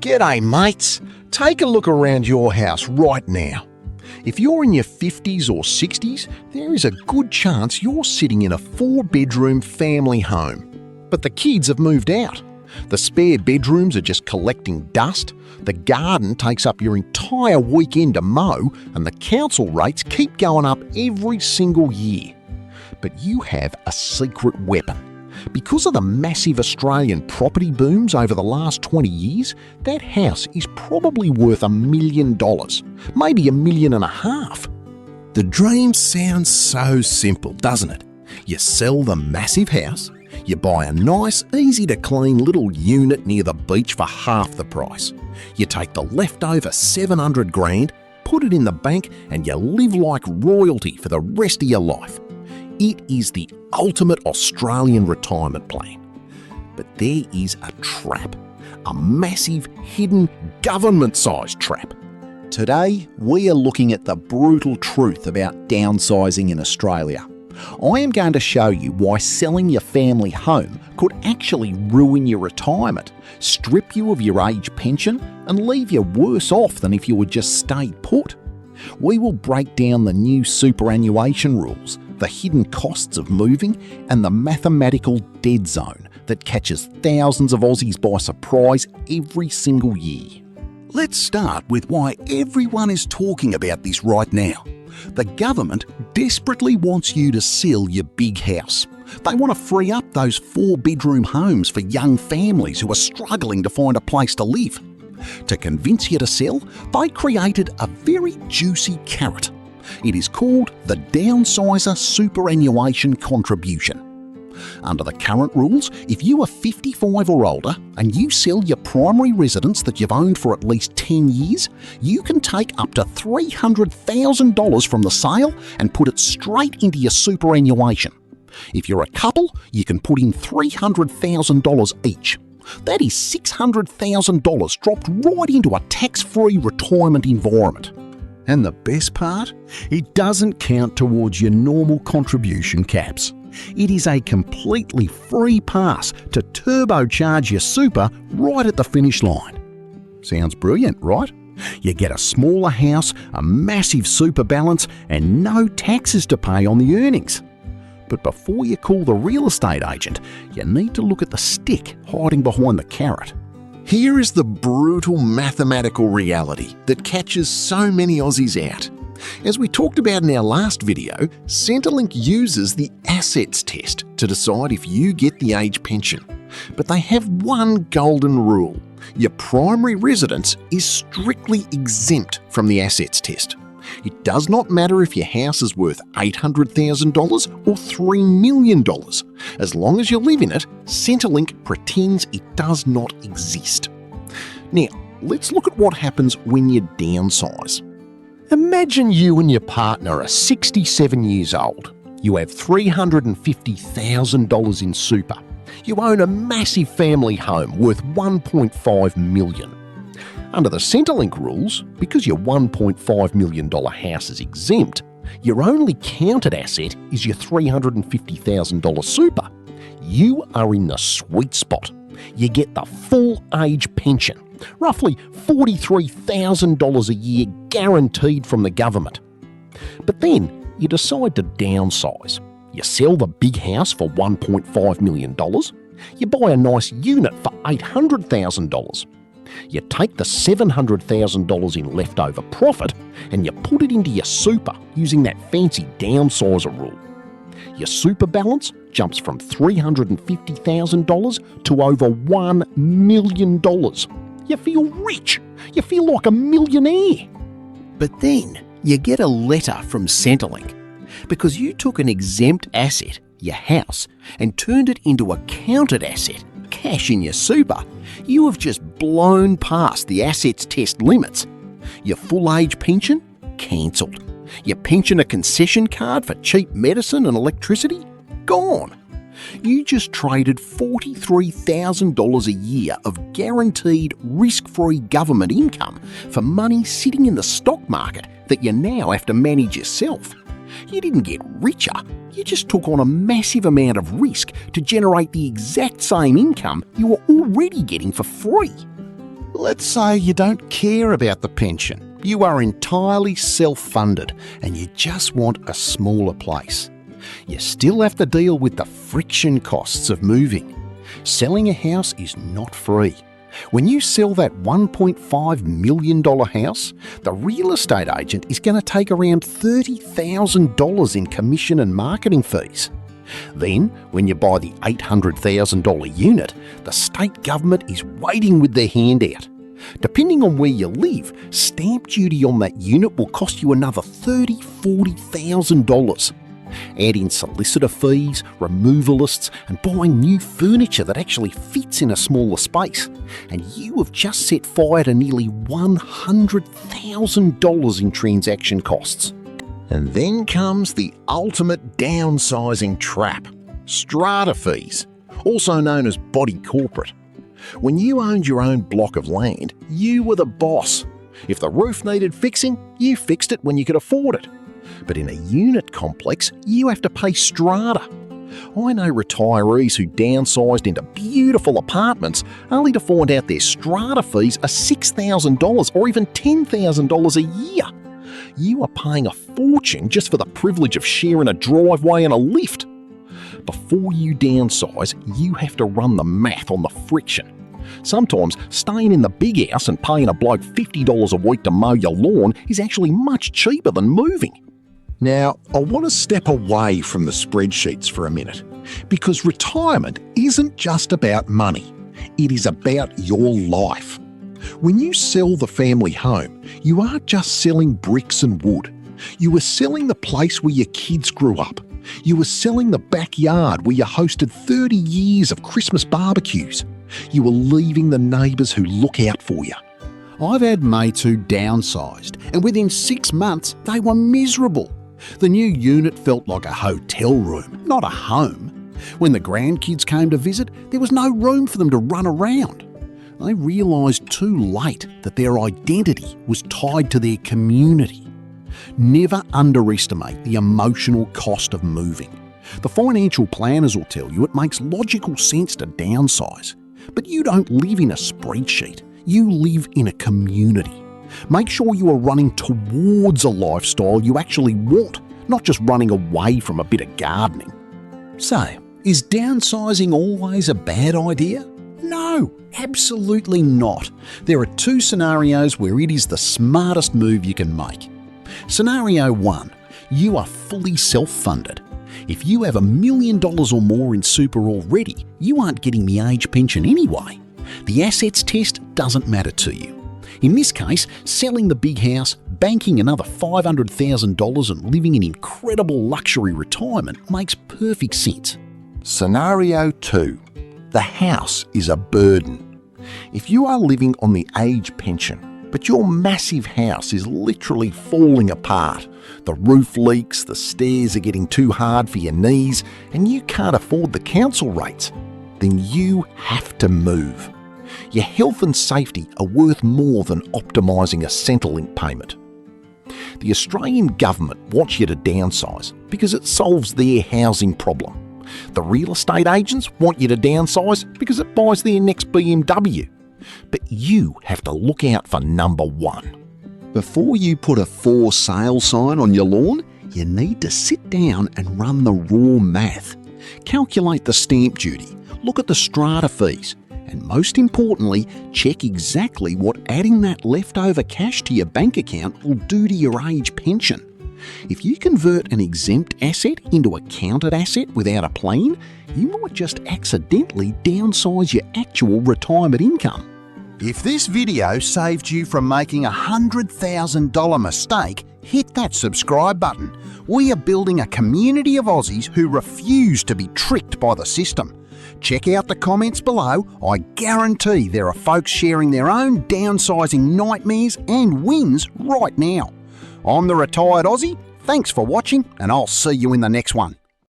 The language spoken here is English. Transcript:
G'day mates, take a look around your house right now. If you're in your 50s or 60s, there is a good chance you're sitting in a 4-bedroom family home. But the kids have moved out. The spare bedrooms are just collecting dust, the garden takes up your entire weekend to mow, and the council rates keep going up every single year. But you have a secret weapon. Because of the massive Australian property booms over the last 20 years, that house is probably worth $1 million, maybe $1.5 million. The dream sounds so simple, doesn't it? You sell the massive house, you buy a nice, easy-to-clean little unit near the beach for half the price. You take the leftover $700 grand, put it in the bank, and you live like royalty for the rest of your life. It is the ultimate Australian retirement plan. But there is a trap, a massive, hidden, government-sized trap. Today, we are looking at the brutal truth about downsizing in Australia. I am going to show you why selling your family home could actually ruin your retirement, strip you of your age pension, and leave you worse off than if you had just stayed put. We will break down the new superannuation rules, the hidden costs of moving, and the mathematical dead zone that catches thousands of Aussies by surprise every single year. Let's start with why everyone is talking about this right now. The government desperately wants you to sell your big house. They want to free up those 4-bedroom homes for young families who are struggling to find a place to live. To convince you to sell, they created a very juicy carrot. It is called the Downsizer Superannuation Contribution. Under the current rules, if you are 55 or older and you sell your primary residence that you've owned for at least 10 years, you can take up to $300,000 from the sale and put it straight into your superannuation. If you're a couple, you can put in $300,000 each. That is $600,000 dropped right into a tax-free retirement environment. And the best part? It doesn't count towards your normal contribution caps. It is a completely free pass to turbocharge your super right at the finish line. Sounds brilliant, right? You get a smaller house, a massive super balance, and no taxes to pay on the earnings. But before you call the real estate agent, you need to look at the stick hiding behind the carrot. Here is the brutal mathematical reality that catches so many Aussies out. As we talked about in our last video, Centrelink uses the assets test to decide if you get the age pension. But they have one golden rule. Your primary residence is strictly exempt from the assets test. It does not matter if your house is worth $800,000 or $3 million. As long as you live in it, Centrelink pretends it does not exist. Now, let's look at what happens when you downsize. Imagine you and your partner are 67 years old. You have $350,000 in super. You own a massive family home worth $1.5 million. Under the Centrelink rules, because your $1.5 million house is exempt, your only counted asset is your $350,000 super. You are in the sweet spot. You get the full age pension, roughly $43,000 a year guaranteed from the government. But then you decide to downsize. You sell the big house for $1.5 million. You buy a nice unit for $800,000. You take the $700,000 in leftover profit and you put it into your super using that fancy downsizer rule. Your super balance jumps from $350,000 to over $1 million. You feel rich. You feel like a millionaire. But then you get a letter from Centrelink because you took an exempt asset, your house, and turned it into a counted asset, cash in your super. You have just blown past the assets test limits. Your full age pension? Cancelled. Your pensioner concession card for cheap medicine and electricity? Gone. You just traded $43,000 a year of guaranteed risk-free government income for money sitting in the stock market that you now have to manage yourself. You didn't get richer, you just took on a massive amount of risk to generate the exact same income you were already getting for free. Let's say you don't care about the pension. You are entirely self-funded and you just want a smaller place. You still have to deal with the friction costs of moving. Selling a house is not free. When you sell that $1.5 million house, the real estate agent is going to take around $30,000 in commission and marketing fees. Then, when you buy the $800,000 unit, the state government is waiting with their hand out. Depending on where you live, stamp duty on that unit will cost you another $30,000 to $40,000. Add in solicitor fees, removalists, and buying new furniture that actually fits in a smaller space, and you have just set fire to nearly $100,000 in transaction costs. And then comes the ultimate downsizing trap: strata fees, also known as body corporate. When you owned your own block of land, you were the boss. If the roof needed fixing, you fixed it when you could afford it. But in a unit complex, you have to pay strata. I know retirees who downsized into beautiful apartments only to find out their strata fees are $6,000 or even $10,000 a year. You are paying a fortune just for the privilege of sharing a driveway and a lift. Before you downsize, you have to run the math on the friction. Sometimes staying in the big house and paying a bloke $50 a week to mow your lawn is actually much cheaper than moving. Now, I want to step away from the spreadsheets for a minute, because retirement isn't just about money. It is about your life. When you sell the family home, you aren't just selling bricks and wood. You are selling the place where your kids grew up. You are selling the backyard where you hosted 30 years of Christmas barbecues. You are leaving the neighbours who look out for you. I've had mates who downsized, and within 6 months they were miserable. The new unit felt like a hotel room, not a home. When the grandkids came to visit, there was no room for them to run around. They realised too late that their identity was tied to their community. Never underestimate the emotional cost of moving. The financial planners will tell you it makes logical sense to downsize. But you don't live in a spreadsheet. You live in a community. Make sure you are running towards a lifestyle you actually want, not just running away from a bit of gardening. So, is downsizing always a bad idea? No, absolutely not. There are 2 scenarios where it is the smartest move you can make. Scenario 1, you are fully self-funded. If you have $1 million or more in super already, you aren't getting the age pension anyway. The assets test doesn't matter to you. In this case, selling the big house, banking another $500,000 and living an incredible luxury retirement makes perfect sense. Scenario 2. The house is a burden. If you are living on the age pension, but your massive house is literally falling apart, the roof leaks, the stairs are getting too hard for your knees, and you can't afford the council rates, then you have to move. Your health and safety are worth more than optimising a Centrelink payment. The Australian government wants you to downsize because it solves their housing problem. The real estate agents want you to downsize because it buys their next BMW. But you have to look out for number 1. Before you put a for sale sign on your lawn, you need to sit down and run the raw math. Calculate the stamp duty, look at the strata fees, and most importantly, check exactly what adding that leftover cash to your bank account will do to your age pension. If you convert an exempt asset into a counted asset without a plan, you might just accidentally downsize your actual retirement income. If this video saved you from making a $100,000 mistake, hit that subscribe button. We are building a community of Aussies who refuse to be tricked by the system. Check out the comments below. I guarantee there are folks sharing their own downsizing nightmares and wins right now. I'm the Retired Aussie. Thanks for watching, and I'll see you in the next one.